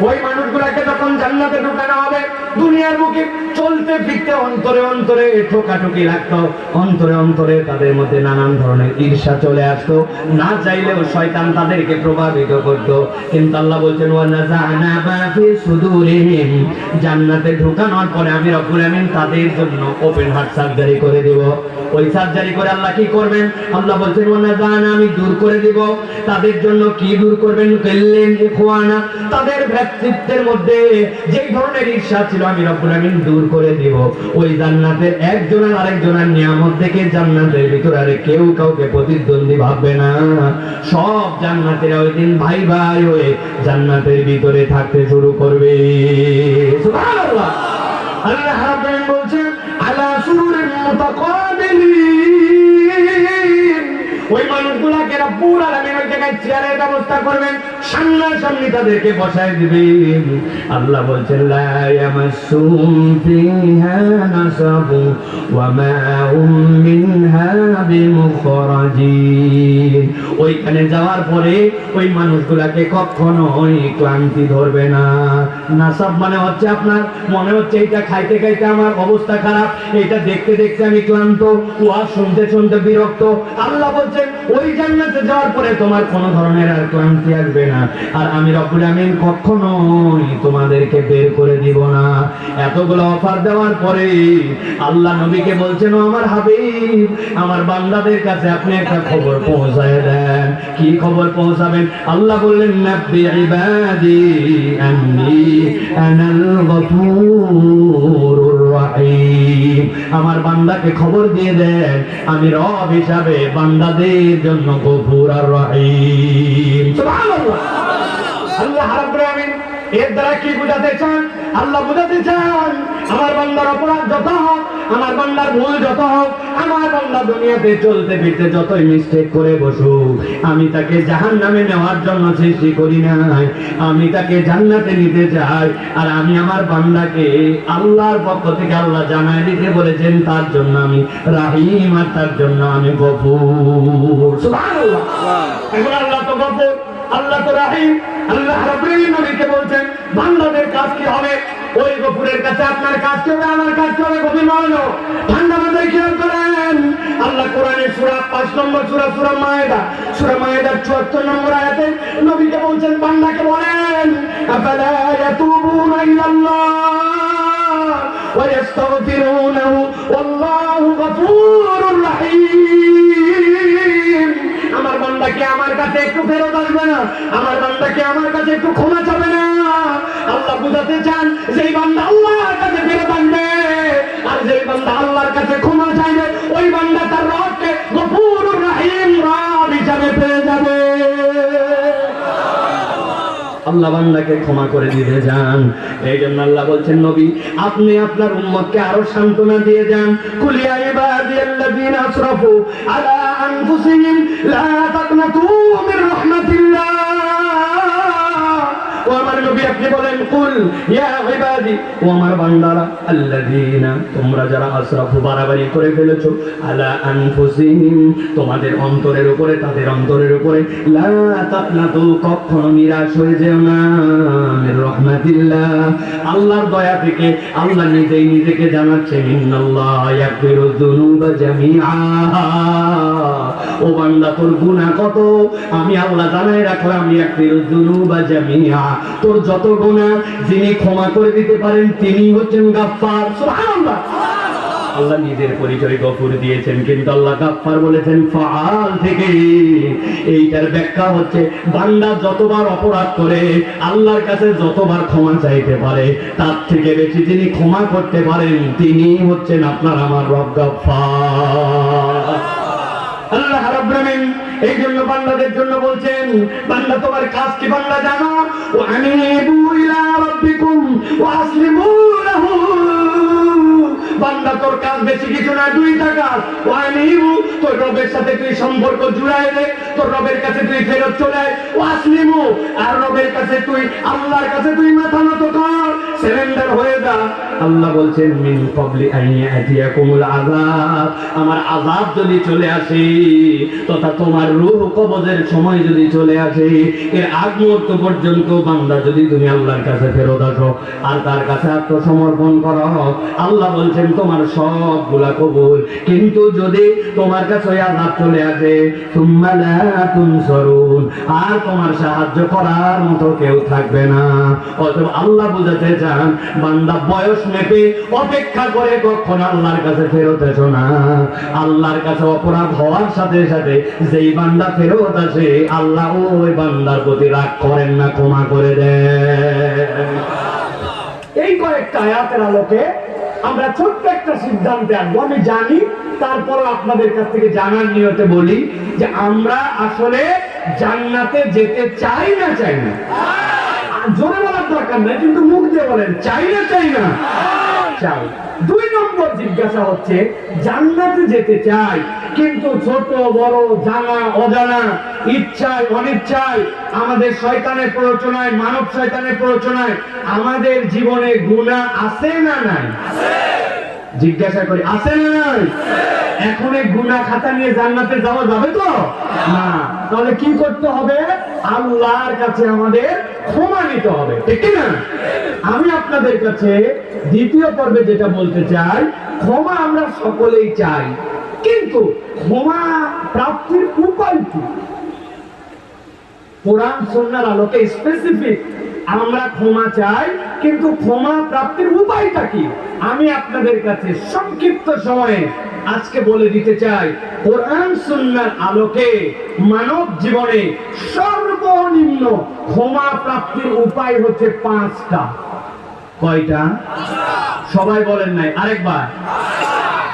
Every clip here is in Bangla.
ওই মানুষগুলোকে যখন জান্নাতে ঢোকানো হবে, দুনিয়ার বুকে চলতে ফিরতে অন্তরে অন্তরে ঠোকাঠুকি লাগতো, অন্তরে অন্তরে তাদের মধ্যে নানান ধরনের ঈর্ষা চলে আসতো, না চাইলেও শয়তান তাদেরকে প্রভাবিত করতো। কিন্তু আল্লাহ বলছেন ওয়ানাযা'না মা ফি সুদুরিহিম, জান্নাতে ঢোকানোর পরে আমি রব্বুল আমিন তাদের জন্য ওপেন হার্ট সার্জারি করে দেব। ওই সার্জারি করে আল্লাহ কি করবেন? আল্লাহ বলছেন ওয়ানাযা'না, আমি দূর করে দেব তাদের জন্য। কি দূর করবেন? কাল্লিন ইখওয়ানা, তাদের ভ্রাতৃত্বের মধ্যে যে ধরনের ঈর্ষা ছিল আমি রব্বুল আমিন দূর করে দেব। ওই জান্নাতের একজনের আরেকজনের নিয়ামত দেখে জান্নাতের ভিতরে আর কেউ কাউকে প্রতিদ্বন্দ্বী ভাববে না। সব জান্নাতীরা ওই দিন ভাই ভাই হয়ে জান্নাতের ভিতরে থাকতে শুরু করবে। সুবহানাল্লাহ। আল্লাহ রাব্বুল আলামিন বলছেন আলা সুরুরিন মুতাকাবিলিন, ওই মানুষগুলাকে রব্বুল আলামিন ওই জায়গায় চেয়ারের ব্যবস্থা করবেন, সামনাসামনি তাদেরকে বসায় দিবেন। আল্লাহ বলছেন লা ইয়ামাসসুহুম ফিহা নাসাবু ওয়া মা হুম মিনহা বিমুখরাজিন, ওইখানে যাওয়ার পরে ওই মানুষগুলাকে কখনোই ক্লান্তি ধরবে না। নাসাব মানে হচ্ছে আপনার মনে হচ্ছে এটা খাইতে খাইতে আমার অবস্থা খারাপ, এটা দেখতে দেখতে আমি ক্লান্ত, ওয়াজ শুনতে শুনতে বিরক্ত। আল্লাহ বলছেন ওই জান্নাতে যাওয়ার পরে তোমার কোনো ধরনের আর ক্লান্তি আসবে না, আর আমি রব্বুল আমিন কখনোই তোমাদেরকে বের করে দিব না। এতগুলো অফার দেওয়ার পরে আল্লাহ নবীকে বলছেন ও আমার হাবিব, আমার বান্দাদের কাছে আপনি একটা খবর পৌঁছায় দেন। কি খবর পৌঁছাবেন? আল্লাহ বললেন নাব্বি ইবাদি আন্নী আনাল গফুরুর রহিম, আমার বান্দাকে খবর দিয়ে দেন আমি রব হিসাবে বান্দাদের জন্য গফুর আর রহিম। সুবহানাল্লাহ। আল্লাহ রাব্বুল আমিন এর দ্বারা কি বুঝাতে চান? আল্লাহ বুঝাতে চান আমার বান্দার অপরাধ যত হোক, আমার বান্দার ভুল যত হোক, আমার বান্দা দুনিয়াতে চলতে ফিরতে যতই মিস্টেক করে বসুক, আমি তাকে জাহান্নামে নেওয়ার জন্য সৃষ্টি করি নাই, আমি তাকে জান্নাতে নিতে চাই। আর আমি আমার বান্দাকে আল্লাহর পক্ষ থেকে আল্লাহ জানায় দিতে বলেছেন তার জন্য আমি রাহিম আর তার জন্য আমি গফুর। সুবহানাল্লাহ। এখন আল্লাহ তো গফুর, আল্লাহ তো রাহিম। আল্লাহ রাব্বুল আলামিন নবীকে বলছেন বান্দাদের কাজ কি হবে? ওই গফুরের কাছে আপনার কাজ কি হবে? আমার কাজ কি হবে? গভীর মনোযোগ ঠান্ডা মাথায় খেয়াল করেন। আল্লাহ কোরআনের সূরা 5 নম্বর সূরা, সূরা মায়েদা, সূরা মায়েদার 74 নম্বর আয়াতে নবীকে বলছেন বান্দাকে বলেন আফালা ইয়াতুবুনা ইলাল্লাহ ওয়া ইস্তাগফিরুনাহু ওয়াল্লাহু গফুরুর রহিম। আমার বান্দা কি আমার কাছে একটু ফেরত আসবে না? আমার বান্দা কি আমার কাছে একটু ক্ষমা চাবে না? আল্লাহ বুঝাতে চান যেই বান্দা আল্লাহর কাছে ফেরত আসবে আর যেই বান্দা আল্লাহর কাছে ক্ষমা চাইবে ওই বান্দা তার রবকে গফুরুর রহিম রব হিসাবে পেয়ে যাবে। আল্লাহ বান্দাকে ক্ষমা করে দিতে যান। এই জন্য আল্লাহ বলছেন নবী আপনি আপনার উম্মতকে আরো সান্ত্বনা দিয়ে যান। কুল ইয়া ইবাদিয়াল্লাযীনা আসরাফু আলা আনফুসিহিম লা তাকনাতু মির রাহমাতিল্লাহ। ও আমার নবী আপনি বলেন কুল ইয়া ইবাদি, ও আমার বান্দারা, আল্লাযীনা তোমরা যারা আসরাফু বাড়াবাড়ি করে ফেলেছো, আলা আনফুসিহিম তোমাদের অন্তরের উপরে, তাদের অন্তরের উপরে, লা তাকনাতু কখনো নিরাশ হয়ে যেও না মির রাহমাতিল্লাহ আল্লাহর দয়া থেকে। আল্লাহ নিজেই নিজেকে জানাচ্ছেন ইন্নাল্লাহ ইয়াগফিরুয যুনুবা জামিআ। ও বান্দা তোর গুনাহ কত আমি আল্লাহ জানাই রাখলাম, ইয়াগফিরুয যুনুবা জামিআ, তোর যত গুনাহ যিনি ক্ষমা করে দিতে পারেন তিনি হচ্ছেন গাফফার। সুবহানাল্লাহ। আল্লাহ নিজের পরিচয় গফুর দিয়েছেন, কিন্তু আল্লাহ গাফফার বলেছেন ফাআল থেকে। এইটার ব্যাখ্যা হচ্ছে বান্দা যতবার অপরাধ করে আল্লাহর কাছে যতবার ক্ষমা চাইতে পারে তার থেকে বেশি যিনি ক্ষমা করতে পারেন তিনি হচ্ছেন আপনার আমার রব গাফফার। আল্লাহ রাব্বুল আলামিন এই জন্য বান্দাদের জন্য বলছেন বান্দা তোমার কাজ কি বান্দা জানো? ওয়া আনিবু ইলা রাব্বিকুম ওয়া আসলিমু লাহু। বান্দা তোর কাজ বেশি কিছু না, দুইটা কাজ। ওয়া আনিবু তোর রবের সাথে তুই সম্পর্ক জুড়ায় দে, তোর রবের কাছে তুই ফেরত চলে আয়। ওয়া আসলিমু আর রবের কাছে তুই আল্লাহর কাছে তুই মাথা নত কর, সারেন্ডার হয়ে যা। আল্লাহ বলছেন মিন ক্বাবলি আন ইয়াতিয়াকুমুল আযাব, আমার আযাব যদি চলে আসে তথা তোমার রূহ কবজের সময় যদি চলে আসে, এর আগ মুহূর্ত পর্যন্ত বান্দা যদি তুমি আল্লাহর কাছে ফেরত আসো আর তার কাছে আত্মসমর্পণ করো, আল্লাহ বলছেন তোমার সবগুলা কবুল। কিন্তু যদি তোমার কাছে ওই আযাব চলে আসে সুম্মা লা তুনসারুন, আর তোমার সাহায্য করার মতো কেউ থাকবে না। অতএব আল্লাহ বুঝাতে চান বান্দা বয়স মেপে অপেক্ষা করে কখনো আল্লাহর কাছে ফেরত এসো না। আল্লাহর কাছে অপরাধ হওয়ার সাথে সাথে যেই বান্দা ফেরত আসে আল্লাহ ওই বান্দার প্রতি রাগ করেন না, ক্ষমা করে দেন। এই কয়েকটা আয়াতের আলোকে আমরা ছোট্ট একটা সিদ্ধান্তে আসবো। আমি জানি, তারপরও আপনাদের কাছ থেকে জানার নিয়তে বলি যে আমরা আসলে জান্নাতে যেতে চাই না চাই না? জোরে বলার দরকার নাই, কিন্তু মুখ দিয়ে বলেন চাই না চাই না? চাই। 2 নম্বর জিজ্ঞাসা হচ্ছে জান্নাতে যেতে চাই, কিন্তু ছোট বড় জানা অজানা ইচ্ছায় অনিচ্ছায় আমাদের শয়তানের প্ররোচনায়, মানব শয়তানের প্ররোচনায় আমাদের জীবনে গুনাহ আছে না নাই? জিজ্ঞাসা করি আছে না নাই? এখন এই গুনাহ খাতা নিয়ে জান্নাতে যাওয়া যাবে তো না? তাহলে কি করতে হবে? আল্লাহর কাছে আমাদের ক্ষমা নিতে হবে, ঠিক না? আমি আপনাদের কাছে দ্বিতীয় পর্বে যেটা বলতে চাই, ক্ষমা আমরা সকলেই চাই, কিন্তু ক্ষমা প্রাপ্তির উপায় কি? কোরআন সুন্নাহর আলোকে স্পেসিফিক আমরা ক্ষমা চাই, কিন্তু ক্ষমা প্রাপ্তির উপায়টা কি? আমি আপনাদের কাছে সংক্ষিপ্ত সময়ে আজকে বলে দিতে চাই। কোরআন সুন্নাহর আলোকে মানব জীবনে সর্বনিম্ন ক্ষমা প্রাপ্তির উপায় হচ্ছে 5টা। কয়টা? সবাই বলেন নাই, আরেকবার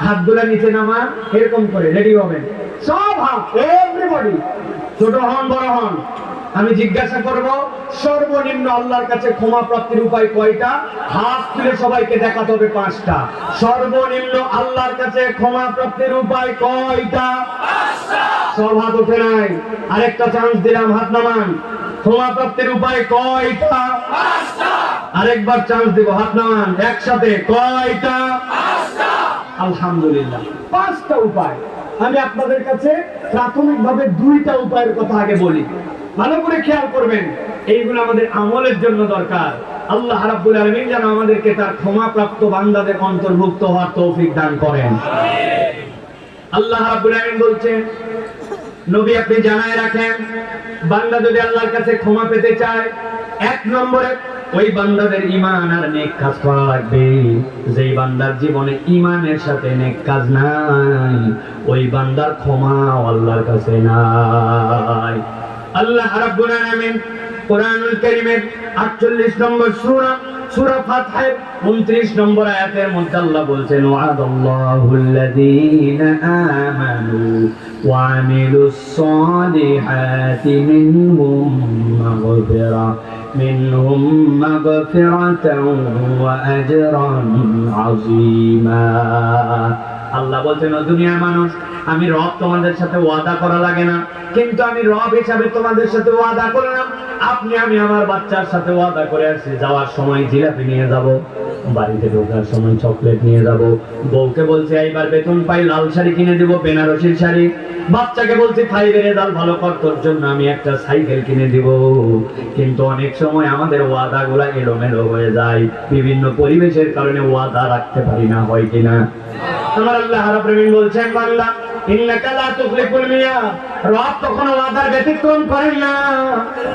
হাতগুলা নিচে নামা, এরকম করে রেডি হবেন সব হাত, এভরিবডি, ছোট হন বড় হন। আমি জিজ্ঞাসা করব সর্বনিম্ন আল্লাহর কাছে ক্ষমা প্রাপ্তির উপায় কয়টা? হাত তুলে সবাইকে দেখাতে হবে 5টা। সর্বনিম্ন আল্লাহর কাছে ক্ষমা প্রাপ্তির উপায় কয়টা? 5টা। সব হাত ওঠে নাই, আরেকটা চান্স দিলাম, হাত নামান। ক্ষমা প্রাপ্তির উপায় কয়টা? 5টা। আরেকবার চান্স দিব, হাত নামান। একসাথে কয়টা? 5টা। আলহামদুলিল্লাহ, 5টা উপায়। আমি আপনাদের কাছে প্রাথমিকভাবে 2টা উপায়ের কথা আগে বলি, ভালো করে খেয়াল করবেন। এইগুলো আমাদের আমলের জন্য দরকার। আল্লাহ রাব্বুল আলামিন যেন আমাদেরকে তার ক্ষমাপ্রাপ্ত বান্দাদের অন্তর্ভুক্ত হওয়ার তৌফিক দান করেন। আল্লাহ রাব্বুল আলামিন বলছেন, নবী আপনি জানায় রাখেন, বান্দা যদি আল্লাহর কাছে ক্ষমা পেতে চায়, 1 নম্বরে ওই বান্দাদের ঈমান আর নেক কাজ করা লাগবে। যেই বান্দার জীবনে ঈমানের সাথে নেক কাজ নাই, ওই বান্দার ক্ষমা আল্লাহর কাছে নাই। আল্লাহ রাব্বুল আলামিন কোরআনুল কারীমের 48 নম্বর সূরা ফাতহের 29 নম্বর আয়াতের মধ্যে আল্লাহ বলছেন, ওয়াদাল্লাহুল্লাযীনা আমানু ওয়া আমিলুস সালিহাতি মিনহুম মাগফিরাতান ওয়া আজরান আযীমা। আল্লাহ বলছেন, ও দুনিয়ার মানুষ, আমি রব তোমাদের সাথে ওয়াদা করা লাগে না, কিন্তু আমি রব হিসাবে তোমাদের সাথে ওয়াদা করলাম। আমি আমার বাচ্চার সাথে ওয়াদা করে আসছি, যাওয়ার সময় জিলাপি নিয়ে যাব, বাড়িতে ঢোকার সময় চকলেট নিয়ে যাব, বউকে বলছে এইবার বেতন পাই লাল শাড়ি কিনে দিব, বেনারসির শাড়ি, বাচ্চাকে বলছি 5-এর রেজাল্ট ভালো কর, তোর জন্য আমি একটা সাইকেল কিনে দিব। কিন্তু অনেক সময় আমাদের ওয়াদাগুলা এলোমেলো হয়ে যায়, বিভিন্ন পরিবেশের কারণে ওয়াদা রাখতে পারি না, হয় কিনা? আমার আল্লাহ রাব্বুল আলামিন বলছেন, বান্দা ইন্নাকা লা তুখলিফুল মিয়াদ, রব কখনো ওয়াদার ব্যতিক্রম করেন না।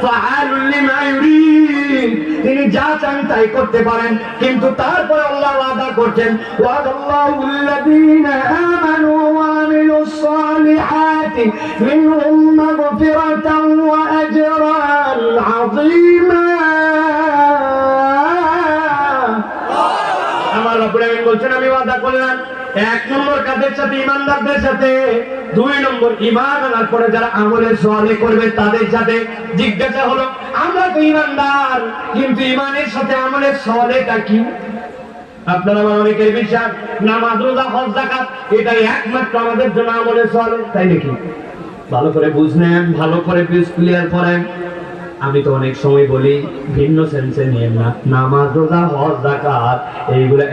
ফাআলুল লিমা ইউরিদ, তিনি যা চান তাই করতে পারেন, কিন্তু তারপরে আল্লাহ ওয়াদা করছেন, ওয়াদাল্লাহুল্লাযীনা আমানু ওয়া আমিলুস সালিহাতি মিনহুম মাগফিরাতান ওয়া আজরান আযীমা। আমার রাব্বুল আলামিন বলছেন, আমি ওয়াদা করলাম 1 নম্বর কাদের সাথে? ঈমানদারদের সাথে। 2 নম্বর ঈমান আনার পরে যারা আমলে সালেহ করবে তাদের সাথে। জিজ্ঞাসা হলো, আমরা তো ঈমানদার, কিন্তু ঈমানের সাথে আমলে সালেহটা কি? আপনারা আমার অনেকের বিশ্বাস নামাজ রোজা হজ যাকাত এটাই একমাত্র আমাদের জন্য আমলে সালেহ, তাই নাকি? ভালো করে বুঝলেন, ভালো করে পিস ক্লিয়ার করেন। আমি তো অনেক সময় বলি ভিন্ন সেন্সে নিয়ে না, নামাজ রোজা হজ যাকাত এইগুলো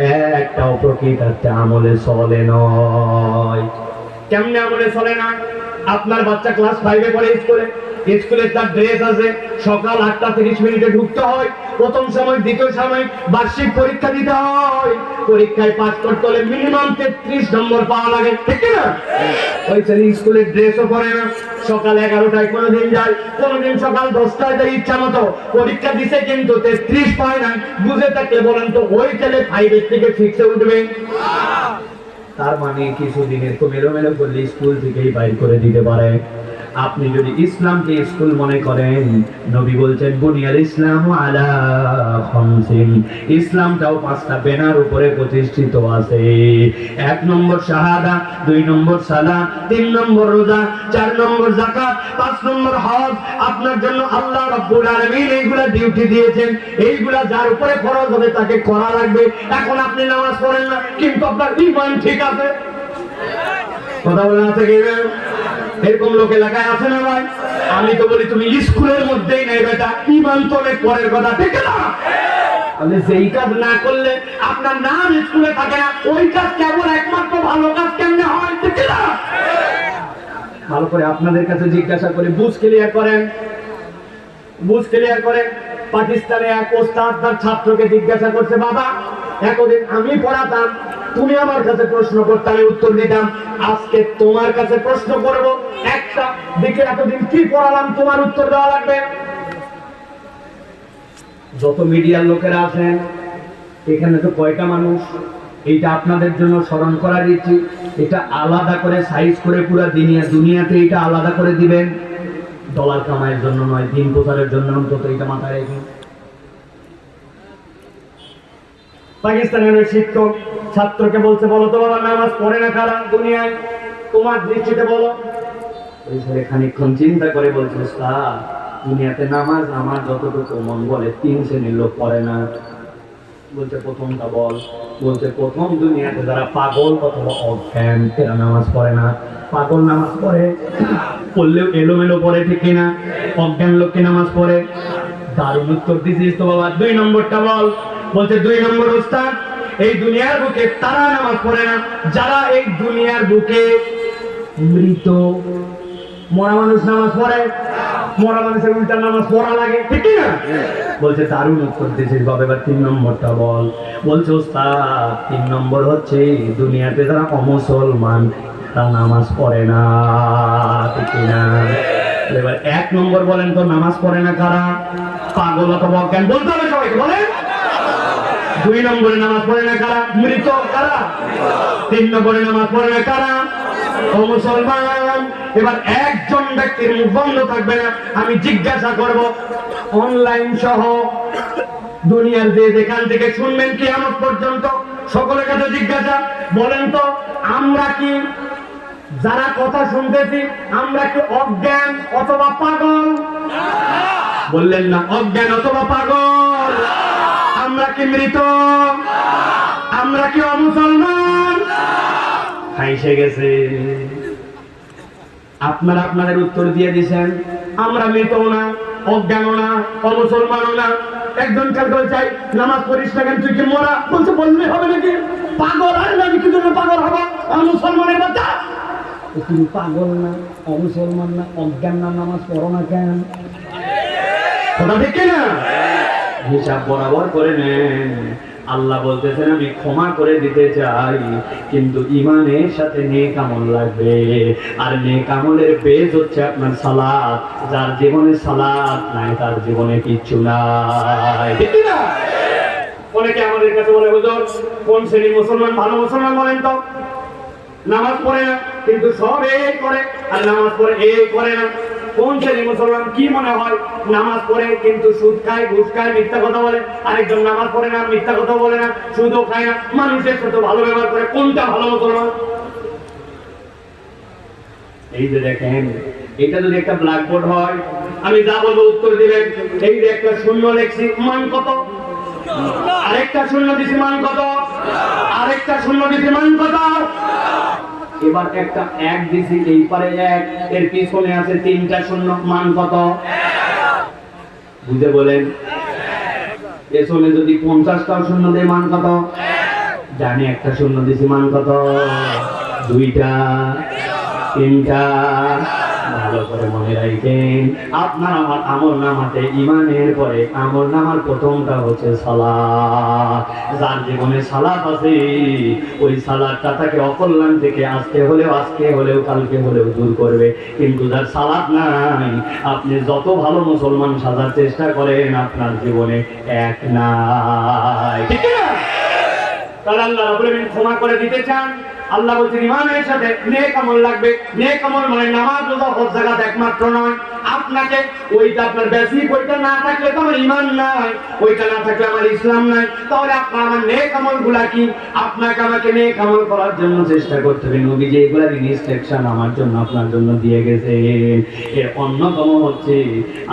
একটাও প্রকৃতার্থে আমলে চলে নয়। কেমনে আমলে চলে না? আপনার বাচ্চা ক্লাস 5-এ পড়ে স্কুলে তার ড্রেস আছে, সকাল 8:30 ঢুকতে হয়, প্রথম সময় দ্বিতীয় সময় বার্ষিক পরীক্ষা দিতে হয়, পরীক্ষায় পাস করতে হলে মিনিমাম 33 নম্বর পাওয়া লাগে, ঠিক না? ওই ছেলে স্কুলের ড্রেসও পরে না, সকাল 11টায় কোনোদিন যায়, কোনোদিন সকাল 10টায় যায়, ইচ্ছা মতো পরীক্ষা দিছে কিন্তু 33 পায় না। বুঝে থাকলে বলেন তো ওই ছেলে 5 থেকে 6-এ উঠবে? তার মানে কিছুদিনের তো মেলোমেলো করলে স্কুল থেকেই বাইর করে দিতে পারে। আপনি যদি ইসলামকে স্কুল মনে করেন, নবী বলছেন বুনিয়াল ইসলাম আলা খামসিন, ইসলামটাও 5টা বেনার উপরে প্রতিষ্ঠিত আছে। 1 নম্বর শাহাদা, 2 নম্বর সালাত, 3 নম্বর রোজা, 4 নম্বর যাকাত, 5 নম্বর হজ। আপনার জন্য আল্লাহ রাব্বুল আলামিন এইগুলা ডিউটি দিয়েছেন, এইগুলা যার উপরে ফরজ হবে তাকে করা লাগবে। এখন আপনি নামাজ পড়েন না কিন্তু আপনার ঈমান ঠিক আছে, কথা বলেন আছে কি? এরকম লোক এলাকায় আছে না ভাই? আমি তো বলি তুমি স্কুলের মধ্যেই নেই বেটা, ঈমান তো অনেক পরের কথা, ঠিক না? তাহলে যেই কাজ না করলে আপনার নাম স্কুলে থাকে না, ওই কাজ কেবল একমাত্র ভালো কাজ কেমনে হয়, ঠিক না? ভালো করে আপনাদের কাছে জিজ্ঞাসা করে বুঝ ক্লিয়ার করেন, বুঝ ক্লিয়ার করেন। পাকিস্তানে এক ওস্তাদ তার ছাত্রকে জিজ্ঞাসা করছে, বাবা এতদিন আমি পড়াতাম, তুমি আমার কাছে প্রশ্ন করতে আমি উত্তর দিতাম, আজকে তোমার কাছে প্রশ্ন করব, একটা দিকে এতদিন কি পড়ালাম তোমার উত্তর দেওয়া লাগবে। যত মিডিয়ার লোকেরা আছেন এখানে তো কয়টা মানুষ, এইটা আপনাদের জন্য স্মরণ করার ইচ্ছি, এটা আলাদা করে সাইজ করে পুরো দুনিয়াতে এটা আলাদা করে দিবেন, ডলার কামাইয়ের জন্য নয়, দিন প্রচারের জন্য, অন্তত এটা মাথায় রেখে। পাকিস্তানের ওই শিক্ষক ছাত্রকে বলছে, বলো তো বাবা নামাজ পড়ে না কারা দুনিয়ায়, তোমার দৃষ্টিতে বলো। ওই ছেলে খানিকক্ষণ চিন্তা করে বলছে, ওস্তাদ দুনিয়াতে নামাজ আমার যতটুকু মন বলে 3 শ্রেণীর লোক পড়ে না। বলছে প্রথমটা বল। বলছে প্রথম দুনিয়াতে যারা পাগল অথবা অজ্ঞান এরা নামাজ পড়ে না। পাগল নামাজ পড়ে, পড়লেও এলোমেলো পড়ে, ঠিক কিনা? অজ্ঞান লোককে নামাজ পড়ে। দারুণ উত্তর দিছিস তো বাবা, 2 নম্বরটা বল। বলছে 2 নম্বর ওস্তাদ, এই দুনিয়ার বুকে তারা নামাজ পড়ে না যারা এই দুনিয়ার বুকে মৃত। মরা মানুষ নামাজ পড়ে? মরা মানুষের উল্টা নামাজ পড়া লাগে, ঠিক না? বলছে দারুণ উত্তর দিয়েছিস বাবা, এবার 3 নম্বরটা বল। বলছে ওস্তাদ 3 নম্বর হচ্ছে দুনিয়াতে যারা অমুসলমান তারা নামাজ পড়ে না, ঠিক না? এবার 1 নম্বর বলেন তো, নামাজ পড়ে না কারা? পাগল অথবা অজ্ঞান, বলতে হবে সবাইকে, বলেন। 2 নম্বরে নামাজ পড়ে না কারা? মৃত। কারা? 3 নম্বরে নামাজ পড়ে না কারা? মুসলমান। এবার একজন ব্যক্তির মুখ বন্ধ থাকবে না, আমি জিজ্ঞাসা করব অনলাইন সহ দুনিয়ার যে যেখান থেকে শুনবেন কিয়ামত পর্যন্ত সকলের কাছে জিজ্ঞাসা, বলেন তো আমরা কি যারা কথা শুনতেছি আমরা কি অজ্ঞান অথবা পাগল? বললেন না, অজ্ঞান অথবা পাগল। আমরা কি মৃত? আমরা কি অমুসলমান? খাইসে গেছে। আপনারা আপনাদের উত্তর দিয়ে দিয়েছেন, আমরা মৃত না, অজ্ঞান না, অমুসলমানও না। একজন কালকে চাই নামাজ পড়িস না কেন, তুই কি মরা? বলছে বললে হবে নাকি? পাগল আর আমি কি জন্য পাগল হবো? মুসলমানের বাচ্চা, তুমি পাগল না, অমুসলমান না, অজ্ঞান না, নামাজ পড়ো না কেন? কথা ঠিক না? হিসাব বরাবর করে নেন। আল্লাহ বলতেছেন আমি ক্ষমা করে দিতে চাই, কিন্তু ঈমানের সাথে নেক আমল লাগবে। আর নেক আমলের বেজ হচ্ছে আপনার সালাত। যার জীবনে সালাত নাই তার জীবনে কিচ্ছু নাই, ঠিক না? অনেকে আমাদের কাছে বলে, হুজুর কোন শ্রেণীর মুসলমান ভালো মুসলমান বলেন তো? নামাজ পড়ে না কিন্তু সব এই করে, আর নামাজ পড়ে এই করে না। কোন শ্রেণীর মুসলমান? কি মনে হয় নামাজ পড়ে কিন্তু সুদ খায়, ঘুষ খায়, মিথ্যা কথা বলে? আরেকজন নামাজ পড়ে না, মিথ্যা কথা বলে না, সুদও খায় না, মানুষের সাথে ভালো ব্যবহার করে। কোনটা ভালো মুসলমান? এই যে দেখেন, এটা যদি একটা ব্ল্যাকবোর্ড হয়, আমি যা বলবো উত্তর দিবেন। এই যে একটা শূন্য লিখছি, মান কত? আরেকটা শূন্য দিছি, মান কত? আরেকটা শূন্য দিছি, মান কত? এবার একটা 1 দিছি, এই পারে 1, এর পিছনে আছে 3টা শূন্য, মান কত? বুঝে বলেন, পেছনে যদি 50টাও শূন্য দেয় মান কত? জানি একটা শূন্য দিছি মান কত? 2টা, 3টা। ভালো করে মনে রাখেন, আপনার আমার আমল নামাতে ইমানের পরে আমল নামার প্রথমটা হচ্ছে সালাত। যার জীবনে সালাত আছে, ওই সালাতটা তাকে অকল্যাণ থেকে আজকে হলেও কালকে হলেও দূর করবে। কিন্তু যার সালাত নাই, আপনি যত ভালো মুসলমান সাজার চেষ্টা করেন, আপনার জীবনে এক নাই। ঠিক না? তাহলে আল্লাহ রাব্বুল আলামিন ক্ষমা করে দিতে চান। আল্লাহ বলছেন ইমানের সাথে নেক আমল লাগবে। নেক আমল মানে নামাজ, রোজা, হজ, যাকাত একমাত্র নয়। আপনাকে ওইটা আপনার বেসিক, ওইটা না থাকলে তো আমার ঈমান নাই, ওইটা না থাকলে আমার ইসলাম নাই। তাহলে আপনার আমার নেক আমলগুলা কি? আপনাকে আমাকে নেক আমল করার জন্য চেষ্টা করতে হবে। নবী যে এগুলা ইনস্ট্রাকশন আমার জন্য আপনার জন্য দিয়ে গেছেন, এর অন্যতম হচ্ছে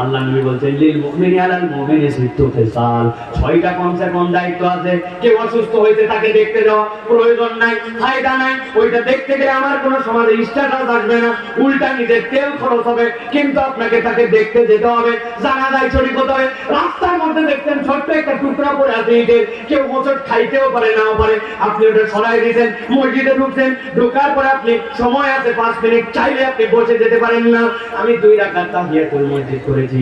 আল্লাহ নবী বলছেন লিল মুমিনি আলাল মুমিনি সিত্তু ফিসাল। 6টা কমসে কম দায়িত্ব আছে। কেউ অসুস্থ হয়েছে, তাকে দেখতে যাওয়া প্রয়োজন নাই, ফায়দা নাই। ওইটা দেখতে গেলে আমার কোনো সমাজে স্ট্যাটাস আসবে না, উল্টা নিজের তেল খরচ হবে। কিন্তু আপনাকে তাকে দেখতে যেতে হবে, জানাজায় শরীক হতে হবে। রাস্তার মধ্যে দেখতেন ছোট্ট একটা টুকরা পড়ে আছে ইটের, কেউ মোচট খাইতেও পারে নাও পারে, আপনি ওটা সরাই দিয়েছেন। মসজিদে ঢুকছেন, ঢোকার পরে আপনি সময় আছে 5 মিনিট, চাইলে আপনি বসে যেতে পারেন না। আমি 2 রাকাত তাহিয়াতুল মসজিদ করেছি,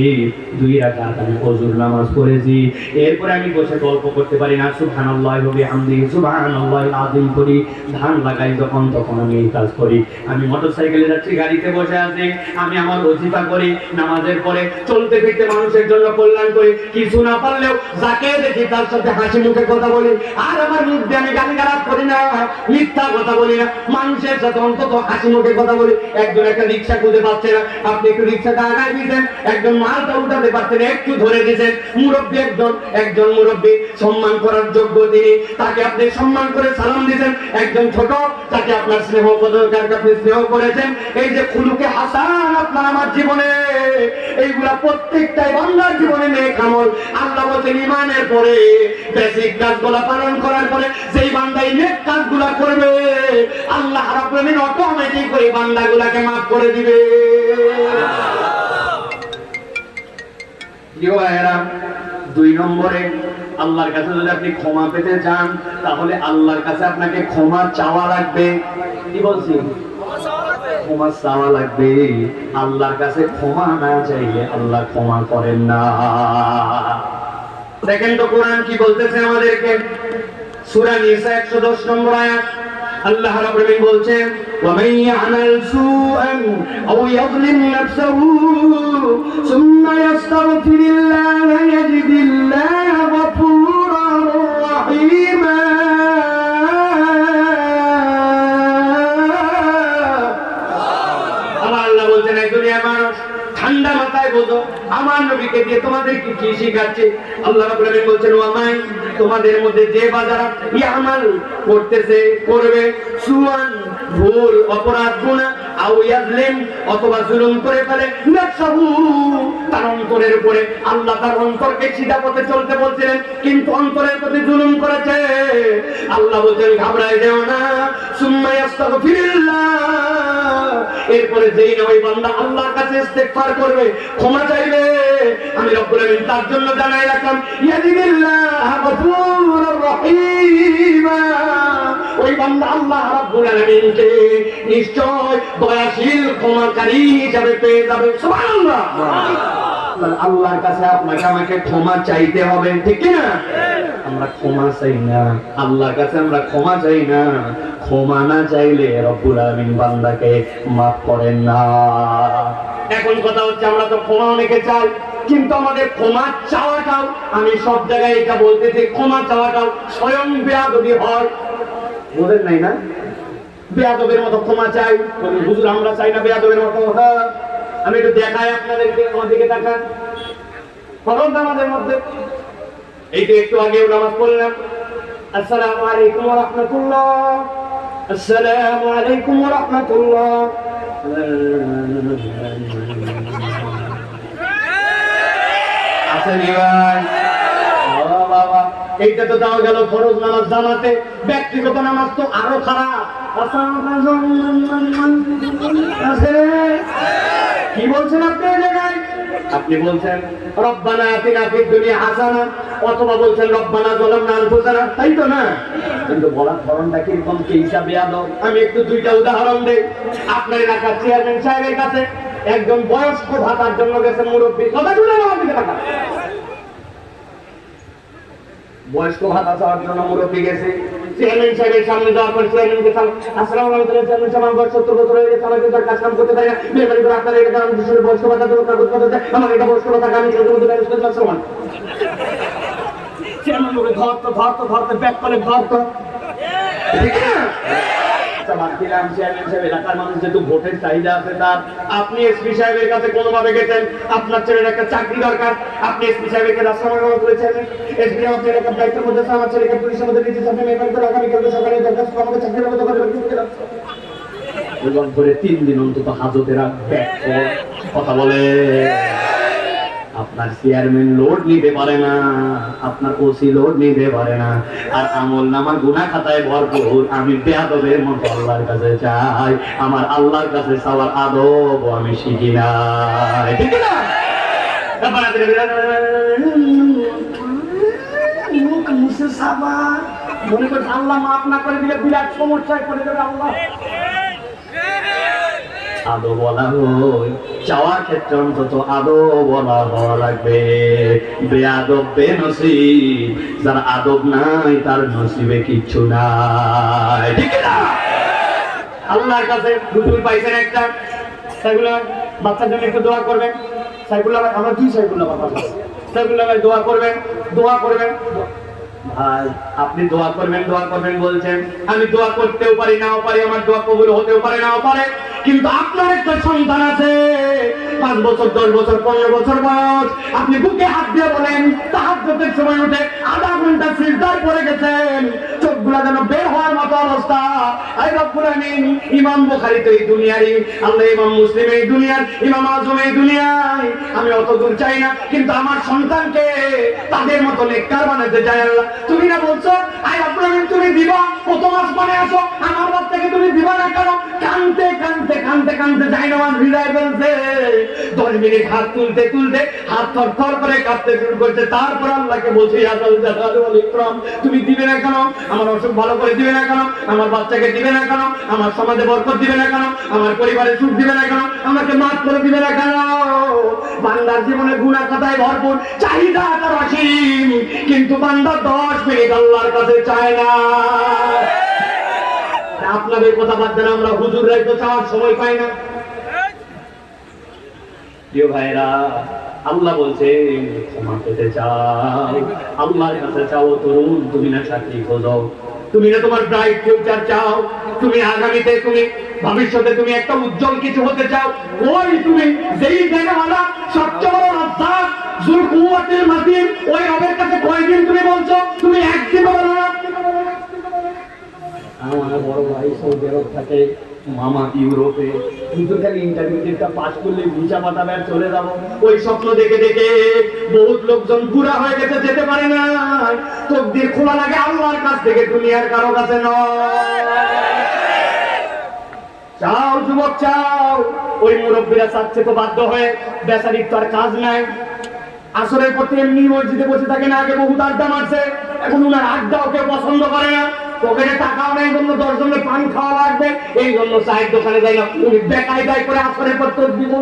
2 রাকাত আমি ফজর নামাজ পড়েছি। এরপরে আমি বসে গল্প করতে পারি না, সুবহানাল্লাহি ওয়া বিহামদিহি সুবহানাল্লাহিল আযীম করি। ধান লাগাই যখন, তখন আমি এই কাজ করি। আমি মোটরসাইকেলে যাচ্ছি, গাড়িতে বসে আছি, আমি আমার ওজিফা করি। নামাজের পরে চলতে ফিরতে মানুষের জন্য কল্যাণ করি। কিছু না পারলেও যাকে দেখি তার সাথে হাসি মুখে কথা বলি। আর আমার মুখ দিয়ে আমি গালিগালাজ করি না, মিথ্যা কথা বলি না, মানুষের সাথে অন্তত হাসি মুখে কথা বলি। একজন একটা রিক্সা খুঁজে পাচ্ছে না, আপনি একটু রিক্সাটা আগায় দিয়েছেন। একজন মালটা উঠাতে পারছেন, একটু ধরে দিয়েছেন। মুরব্বী একজন মুরব্বী সম্মান করার যোগ্য, তিনি, তাকে আপনি সম্মান করে সালাম দিয়েছেন। একজন ছোট, তাকে আপনার স্নেহ প্রদর্শন, আপনি স্নেহ করেছেন। এই যে খুলুকে হাসান আপনার আমার জীবনে, এইগুলা প্রত্যেকটাই বান্দার জীবনে নেক আমল। আল্লাহ বলেন ঈমানের পরে বেসিক কাজগুলো পালন করার পরে যেই বান্দা এই নেক কাজগুলো করবে, আল্লাহ রাব্বুল আলামিন অটোমেটিক করে বান্দাগুলোকে maaf করে দিবে। জিওয়ায়েরা, 2 নম্বরে আল্লাহর কাছে যদি আপনি ক্ষমা পেতে চান, তাহলে আল্লাহর কাছে আপনাকে ক্ষমা চাওয়া লাগবে। কি বলছি? ক্ষমা চাওয়া লাগবে। আল্লাহর কাছে ক্ষমা না চাইলে আল্লাহ ক্ষমা করেন না। দেখেন তো কোরআন কি বলতেছে আমাদেরকে। সূরা নিসা 110 নম্বর আয়াত, আল্লাহ রাব্বুল আলামিন বলছেন ওয়া মান ইয়া'মাল সুআন আও ইয়াযলিম নাফসাহু সুম্মা ইয়াস্তাগফিরিল্লাহ ইয়াজিদিল্লাহ গফুরার রাহিমা। আল্লাহ বলছেন এই দুনিয়ার মানুষ ঠান্ডা মাথায় বোঝো, আমার নবীকে দিয়ে তোমাদেরকে কি শিখাচ্ছে। আল্লাহ রাব্বুল আলামিন বলছেন ওয়ামাই, তোমাদের মধ্যে যে বাজারা ইয়ামাল করতেছে, করবে, সুয়ান, ভুল, অপরাধ, গুনাহ, আও ইয়াজলিম, অথবা জুলুম করে ফেলে, নাফসাহু, তার অন্তরের উপরে। আল্লাহ তার অন্তরকে সিধা পথে চলতে বলছিলেন, কিন্তু অন্তরের প্রতি জুলুম করেছে। আল্লাহ বলছেন ঘাবড়ায় যেও না, সুম্মা ইয়াস্তাগফিরুল্লাহ, এরপরে যেই না ওই বান্দা আল্লাহর কাছে ইস্তেগফার করবে, ক্ষমা চাইবে, আমি রব্বুল আলামিন তার জন্য জানাই রাখলাম ইয়াজিদিল্লাহ গফুরুর রহিম। ওই বান্দা আল্লাহ রাব্বুল আলামিনকে নিশ্চয় দয়াশীল ক্ষমাকারী হিসেবে পেয়ে যাবে। সুবহানাল্লাহ। আল্লাহর কাছে আপনাকে আমাকে ক্ষমা চাইতে হবে, ঠিক কি না? আমরা ক্ষমা চাই না, আল্লাহর কাছে আমরা ক্ষমা চাই না। ক্ষমা না চাইলে রব্বুল আলামিন বান্দাকে মাফ করেন না। এখন কথা হচ্ছে আমরা তো ক্ষমা অনেকে চাই, কিন্তু আমাদের ক্ষমা চাওয়াটাও, আমি সব জায়গায় এটা বলতেছি, ক্ষমা চাওয়াটাও স্বয়ং বেয়াদবি হয়। বোঝেন নাই না? বেয়াদবের মতো ক্ষমা চাই, হুজুর আমরা চাই না বেয়াদবের মতো। হ্যাঁ, আমি একটু দেখাই আপনাদেরকে, আমাদেরকে দেখান ফরজ আমাদের মধ্যে। এই যে একটু আগেও নামাজ পড়লাম, আসসালামু আলাইকুম ওয়া রাহমাতুল্লাহ, আসসালামু আলাইকুম ওয়া রাহমাতুল্লাহ। আসেনি ভাই? বাবা, এইটা তো দেওয়া গেল ফরজ নামাজ জামাতে। ব্যক্তিগত নামাজ তো আরো খারাপ। কি বলছেন আপনি এই জায়গায়? আপনি বলছেন রব্বানা আতিনা ফিদ দুনিয়া হাসানা, অথবা বলছেন রব্বানা যালামনা আনফুসানা, তাই তো না? কিন্তু বলার ধরনটা কিরকম, কি হিসাবে আদব? আমি একটু দুইটা উদাহরণ দেই। আপনার এলাকার চেয়ারম্যান সাহেবের কাছে একজন বয়স্ক ভাতার জন্য গেছেন মুরব্বী, কথা শুনে আমার দিকে তাকান। বয়স্ক ভাতা চাওয়ার জন্য মুরব্বী গেছে, চেয়ারম্যান সাহেবের সামনে যাওয়ার পর চেয়ারম্যানকে আসসালামু আলাইকুম চেয়ারম্যান সাহেব, আমার বয়স 70 বছর হয়ে গেছে, আমাকে তার কাজ কাম করতে পারি না, মেহরবানি করে আপনার এটা আমি বিশেষ বয়স্ক ভাতা দেবো, কাগজ পত্র দেয়, আমার এটা বয়স্ক ভাতা আমি চলতে মধ্যে ম্যানেজ করতে পারছিলাম। চেয়ারম্যান বলে ধরতে ব্যাক করে ধরতো, ঠিক না? বাদ দিলাম, চেয়ারম্যান সাহেব এলাকার মানুষ যেহেতু ভোটের চাহিদা আছে তার, আপনি এসপি সাহেবের কাছে কোনোভাবে গেছেন, আপনার ছেলের একটা চাকরি দরকার, আপনি এসপি সাহেবকে রাস্তাঘাট করেছেন, এসপি আপনার এলাকার দায়িত্বের মধ্যে আছে, আমার ছেলেকে পুলিশের মধ্যে দিয়েছে, আপনি মেহরবানি করে আগামীকালকে সকালে দরখাস্ত আমাকে চাকরির ব্যবস্থা করে দেবেন। এবং ধরে 3 দিন অন্তত হাজতে রাখবে, কথা বলে। আপনার চেয়ারম্যান লোড নিতে পারে না, আপনার ওসি লোড নিতে পারে না, আর আমল নামা গুনাহ খাতায় ভরপুর। আমি বেয়াদবের মতো আল্লাহর কাছে চাই, আমার আল্লাহর কাছে চাওয়ার আদব আমি শিখি না, ঠিক না? মনে করছে আল্লাহ মাফ না করে দিলে বিরাট সমস্যায় পড়ে যাবে আল্লাহ। আদো বলা হয় চাওয়ার ক্ষেত্রে অন্তত আদো বলা হওয়া লাগবে। বেআদব বেনসিব, যার আদব নাই তার নসিবে কিচ্ছু নাই, ঠিক না? আল্লাহর কাছে হুজুর পাইছেন একটা, সাইফুল্লাহ বাচ্চার জন্য একটু দোয়া করবেন। সাইফুল্লাহ ভাই, আমরা 2 সাইফুল্লাহ বাবা, সাইফুল্লাহ ভাই দোয়া করবেন। ভাই আপনি দোয়া করবেন বলছেন, আমি দোয়া করতেও পারি নাও পারি, আমার দোয়া কবুল হতেও পারে নাও পারে, কিন্তু আপনার একটা সন্তান আছে 5 বছর 10 বছর 15 বছর বয়স, আপনি বুকে হাত দিয়ে বলেন তাহাজ্জুদের সময় উঠে আধা ঘন্টা সিজদায় পড়ে গেছেন, চোখগুলা যেন বের হওয়ার মতো অবস্থা। আই রব্বুল আমিন, ইমাম বুখারী তো এই দুনিয়ারই, আল্লাহ ইমাম মুসলিম এই দুনিয়ার, ইমাম আজম এই দুনিয়ায়, আমি অত দূর চাই না, কিন্তু আমার সন্তানকে তাদের মতো নেককার বানাতে চাই আল্লাহ। তুমি না বলছো আই রব্বুল আমিন তুমি দিবা, প্রথম আসমানে আসো, আমার বাচ্চাকে তুমি দিবা না কেন? কানতে কানতে কানতে কানতে যাই না, আমার হৃদয় বলছে 10 মিনিট হাত তুলতে তুলতে হাত থরথর করে কাঁপতে শুরু করছে। তারপর আল্লাহকে বলছে আল্লাহ জালালুল ইকরাম, তুমি দিবে না কেন? আমার অসুখ ভালো করে দিবে না কেন? আমার বাচ্চাকে দিবে না কেন? আমার সমাজে বরকত দিবে না কেন? আমার পরিবারে সুখ দিবে না কেন? আমাকে মাফ করে দিবে না কেন? বান্দার জীবনে গুনাহ খাতায় ভরপুর, চাহিদা তার অসীম, কিন্তু বান্দা 10 মিনিট আল্লাহর কাছে চায় না। আপনাদের কথা বাদ দেন, আমরা হুজুররাই তো চাওয়ার সময় পাই না। প্রিয় ভাইরা, আল্লাহ বলছে ক্ষমা পেতে চাও, আল্লাহর কাছে চাও। তরুণ, তুমি না চাকরি খোঁজো, তুমি না তোমার ব্রাইট ফিউচার চাও, তুমি আগামীতে তুমি ভবিষ্যতে তুমি একটা উজ্জ্বল কিছু হতে চাও, ওই তুমি যেই জায়গাওয়ালা সবচেয়ে বড় রাজ্জাক যুল কুওয়াতিল মাতিন, ওই রবের কাছে কয়দিন তুমি বলছো? তুমি একদিন বলো না। আমার বড় ভাই সৌদি আরব থাকে, মামা ইউরোপে, কিন্তু খালি ইন্টারমিডিয়েটটা পাস করলে ভিসা পাঠাবে আর চলে যাবো, ওই স্বপ্ন দেখে দেখে বহুত লোকজন বুড়া হয়ে গেছে, যেতে পারে না। তকদির খোলা লাগে আল্লাহর কাছ থেকে, দুনিয়ার কারো কাছে নয়। চাও যুবক চাও, ওই মুরব্বীরা চাচ্ছে তো বাধ্য হয়ে, বেচারির তো আর কাজ নাই, আসরের পর এমনি মসজিদে বসে থাকে না, আগে বহুত আড্ডা মারছে, এখন উনার আড্ডাও কেউ পছন্দ করে না, পকেটে টাকাও নেই, জন্য 10 জনের পান খাওয়া লাগবে, এই জন্য চায়ের দোকানে যাই না, উনি বেকায়দায় করে আসরের পর তোর দিব।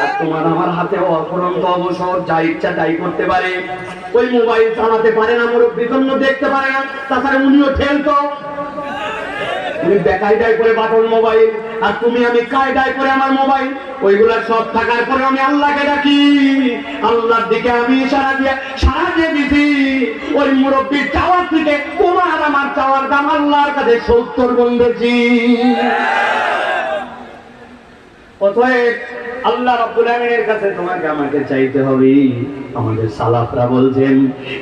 আর তোমার আমার হাতে অপরন্ত অবসর, যা ইচ্ছা তাই করতে পারে, ওই মোবাইল চালাতে পারে না, মুরব্বী জন্য দেখতে পারে না, তাছাড়া উনিও ঠেলতো, উনি বেকায়দায় করে বাটন মোবাইল, আর তুমি আমি কায়দায় করে আমার মোবাইল, ওইগুলা সব থাকার পরে আমি আল্লাহকে ডাকি, আল্লাহর দিকে আমি সারা দিয়ে দিছি। ওই মুরব্বীর চাওয়ার থেকে তোমার আমার চাওয়ার দাম আল্লাহর কাছে 70 গুণ বেশি। অতএব আল্লাহ রাব্বুল আমিনের কাছে তোমাকে আমাকে চাইতে হবে। আমাদের সালাফরা বলছেন,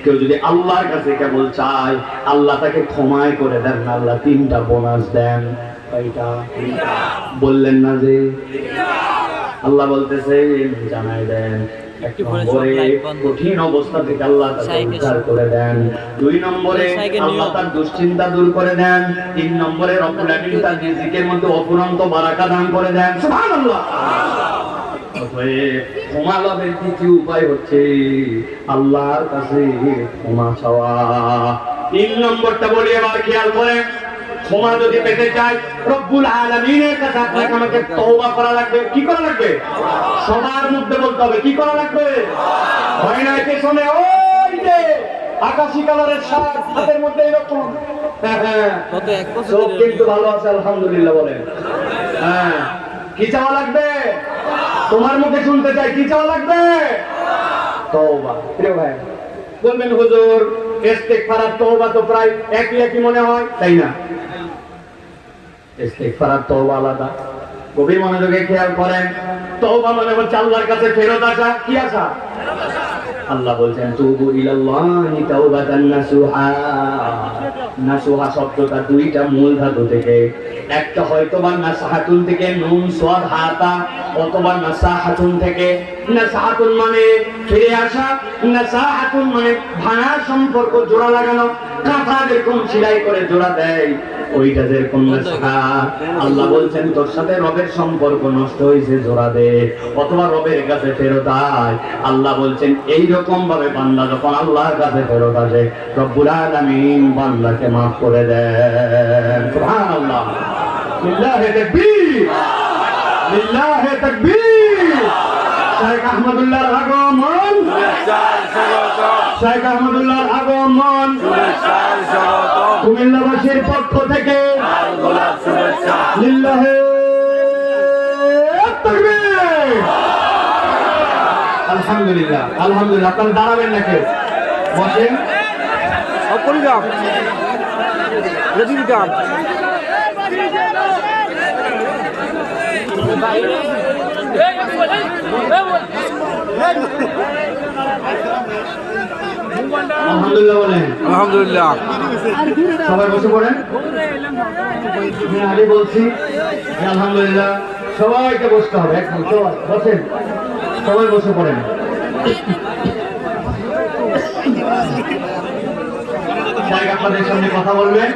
কেউ যদি আল্লাহর কাছে কেবল চায়, আল্লাহ তাকে ক্ষমায় করে দেন, আল্লাহ 3টা বোনাস দেন। কয়টা? বললেন না যে আল্লাহ বলতেছে জানাই দেন। 1 নম্বরে কঠিন অবস্থা থেকে আল্লাহ তাকে উদ্ধার করে দেন, 2 নম্বরে আল্লাহ তার দুশ্চিন্তা দূর করে দেন, 3 নম্বরে রব্বুল আমিন তার রিজিকের মধ্যে অফুরন্ত বারাকা দান করে দেন। সুবহানাল্লাহ। অতএব ক্ষমা লাভের দ্বিতীয় উপায় হচ্ছে আল্লাহর কাছে ক্ষমা চাওয়া। 3 নম্বরটা বলি, এবার খেয়াল করেন। ক্ষমা যদি পেতে চাই রব্বুল আলামিনের কাছে আপনাকে আমাকে তওবা করা লাগবে। কি করা লাগবে? সবার মধ্যে বলতে হবে কি করা লাগবে। হয় না পেছনে ওই যে আকাশী কালারের শার্ট, হাতের মধ্যে এরকম, হ্যাঁ সব কিন্তু ভালো আছে আলহামদুলিল্লাহ বলেন। হ্যাঁ, কি চাওয়া লাগবে? তোমার মুখে শুনতে চাই, কি চাওয়া লাগবে? তওবা। প্রিয় ভাই বলবেন হুজুর ইস্তেগফার আর তওবা তো প্রায় একই একই মনে হয়, তাই না? ইস্তেগফার আর তওবা আলাদা। গভীর মনোযোগে খেয়াল করেন। তওবা মানে হচ্ছে আল্লাহর কাছে ফেরত আসা। কি আসা? আল্লাহ বলছেন তুবু ইলাল্লাহি তাওবাতান নাসুহা। নাসুহা শব্দটা দুইটা মূল ধাতু থেকে, একটা হয়তোবা নাসাহাতুন থেকে নুন সাদ হাতা, অথবা নাসাহাতুন থেকে। নাসাহাতুন মানে ফিরে আসা, নাসাহাতুন মানে ভাঙা সম্পর্ক জোড়া লাগানো, কাঁথা যেরকম সেলাই করে জোড়া দেয় ওইটা যেরকম নাসাহা। আল্লাহ বলছেন তোর সাথে রবের সম্পর্ক নষ্ট হয়েছে, জোড়া দে অথবা রবের কাছে ফেরত আয়। আল্লাহ বলছেন এইরকম ভাবে বান্দা যখন আল্লাহর কাছে ফেরত আসে রব্বুল আলামিন বান্দাকে মাফ করে দেন। সুবহানাল্লাহ, লিল্লাহি তাকবীর, লিল্লাহি তাকবীর। শেখ আহমদুল্লাহর আগমন, শেখ আহমদুল্লাহর আগমন কুমিল্লাবাসীর পক্ষ থেকে লিল্লাহি তাকবীর। আলহামদুলিল্লাহ, আলহামদুলিল্লাহ। আপনারা দাঁড়াবেন না, কেউ বসেন। আলহামদুলিল্লাহ বলেন। আলহামদুলিল্লাহ। সবাই বসে পড়েন। আমি আগে বলছি আলহামদুলিল্লাহ সবাইকে বসতে হবে। একদম সবাই বসেন, সবাই বসে পড়েন। আপনাদের সামনে কথা বলবেন,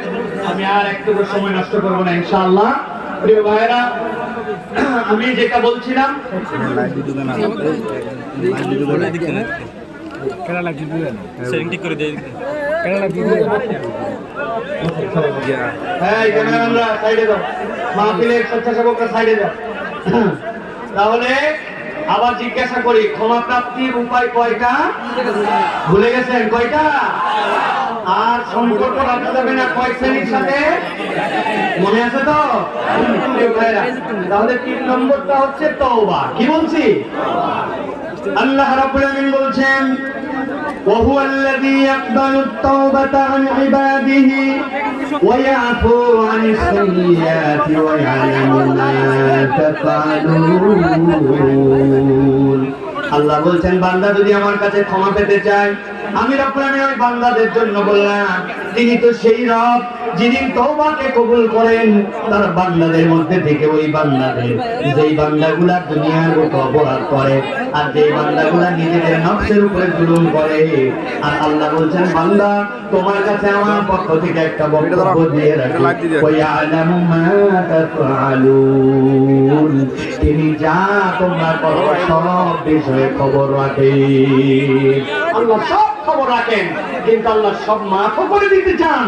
আমি আর একটু সময় নষ্ট করবো না ইনশাআল্লাহ। প্রিয় ভাইয়েরা, আমি যেটা বলছিলাম তাহলে আবার জিজ্ঞাসা করি, ক্ষমা প্রাপ্তির উপায় কয়টা? ভুলে গেছেন কয়টা? আর সম্পর্ক রাখা যাবে না কয় শ্রেণীর সাথে? মনে আছে তো? তাহলে 3 নম্বরটা হচ্ছে তওবা। কি বলছি? আল্লাহ রাব্বুল আলামিন বলছেন وهو الذي يقبل التوبة عن عباده ويعفو عن السيئات ويعلم ما تفعلون। আল্লাহ বলছেন বান্দা যদি আমার কাছে ক্ষমা পেতে চায়, আমি রব্বুল আলামিন ওই বান্দাদের জন্য বললাম তিনি তো সেই রব যিনি তওবাকে কবুল করেন তার বান্দাদের মধ্যে থেকে। ওই বান্দাদের যেই বান্দাগুলা দুনিয়ার বুকে অপরাধ করে আর যেই বান্দাগুলা নিজেদের নফসের উপরে জুলুম করে, আর আল্লাহ বলছেন বান্দা তোমার কাছে আমার পক্ষ থেকে একটা বক্তব্য দিয়ে রাখি, ওয়া'লামু মা তাফআলুন। তিনি যা তোমরা করো সব বিষয়ে খবর রাখেন। আল্লাহ সব খবর রাখেন, কিন্তু আল্লাহ সব মাফ করে দিতে চান।